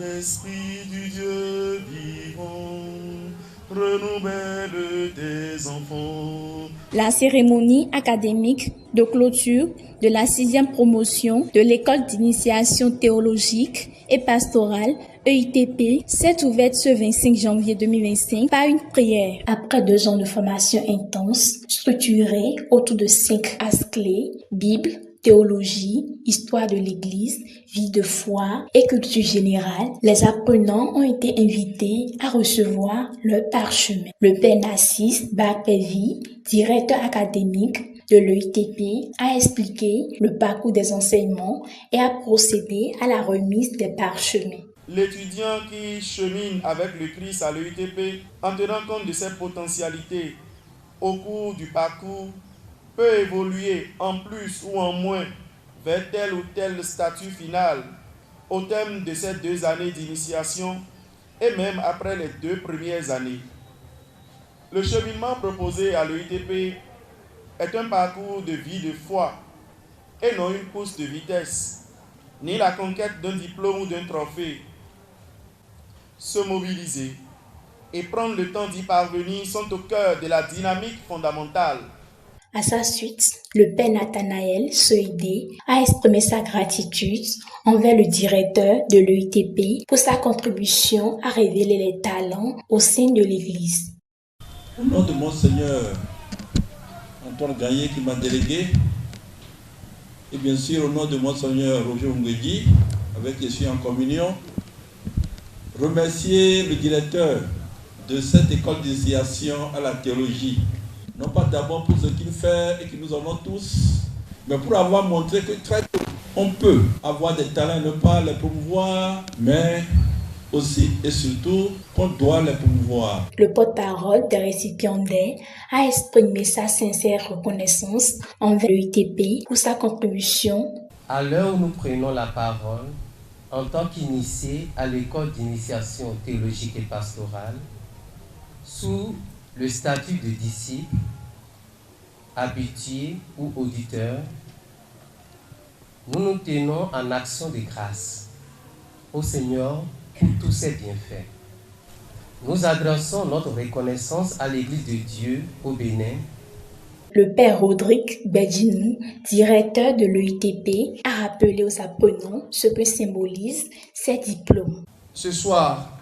Esprit du Dieu vivant, renouvelle tes enfants. La cérémonie académique de clôture de la 6e promotion de l'école d'initiation théologique et pastorale EITP s'est ouverte ce 25 janvier 2025 par une prière. Après 2 ans de formation intense, structurée autour de 5 axes clés, Bible, théologie, histoire de l'Église, vie de foi et culture générale, les apprenants ont été invités à recevoir leur parchemin. Le père Narcisse Barpevi, directeur académique de l'EITP, a expliqué le parcours des enseignements et a procédé à la remise des parchemins. L'étudiant qui chemine avec le Christ à l'EITP, en tenant compte de ses potentialités au cours du parcours, peut évoluer en plus ou en moins vers tel ou tel statut final au terme de ces 2 années d'initiation et même après les 2 premières années. Le cheminement proposé à l'EITP est un parcours de vie de foi et non une course de vitesse, ni la conquête d'un diplôme ou d'un trophée. Se mobiliser et prendre le temps d'y parvenir sont au cœur de la dynamique fondamentale. À sa suite, le père Nathanaël Soïdé a exprimé sa gratitude envers le directeur de l'EITP pour sa contribution à révéler les talents au sein de l'Église. Au nom de mon Seigneur Antoine Gagné qui m'a délégué, et bien sûr au nom de mon Seigneur Roger Ngwedi, avec qui je suis en communion, remercier le directeur de cette école d'initiation à la théologie, non pas d'abord pour ce qu'il fait et que nous avons tous, mais pour avoir montré que très tôt, on peut avoir des talents, ne pas les promouvoir, mais aussi et surtout qu'on doit les promouvoir. Le porte-parole des récipiendaires a exprimé sa sincère reconnaissance envers l'EITP pour sa contribution. À l'heure où nous prenons la parole, en tant qu'initiés à l'école d'initiation théologique et pastorale, sous le statut de disciple, habitué ou auditeur, nous nous tenons en action de grâce au Seigneur pour tous ses bienfaits. Nous adressons notre reconnaissance à l'Église de Dieu au Bénin. Le père Rodrigue Bedjinou, directeur de l'EITP, a rappelé aux apprenants ce que symbolisent ces diplômes. Ce soir,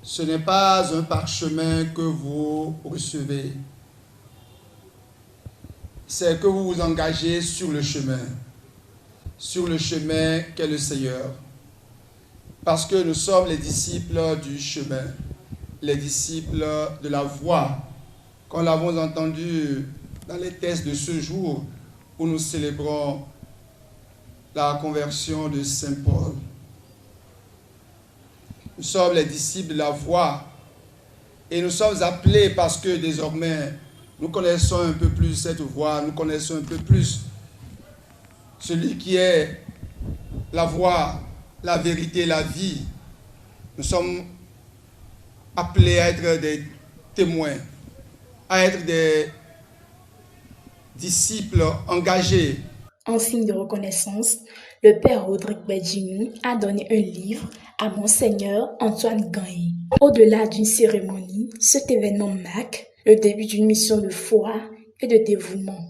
ce n'est pas un parchemin que vous recevez, c'est que vous vous engagez sur le chemin qu'est le Seigneur. Parce que nous sommes les disciples du chemin, les disciples de la voie, comme l'avons entendu dans les textes de ce jour où nous célébrons la conversion de Saint Paul. Nous sommes les disciples de la voie et nous sommes appelés parce que désormais nous connaissons un peu plus cette voie, nous connaissons un peu plus celui qui est la voie, la vérité, la vie. Nous sommes appelés à être des témoins, à être des disciples engagés. En signe de reconnaissance, le père Rodrigue Bedjinou a donné un livre à Monseigneur Antoine Gagné. Au-delà d'une cérémonie, cet événement marque le début d'une mission de foi et de dévouement.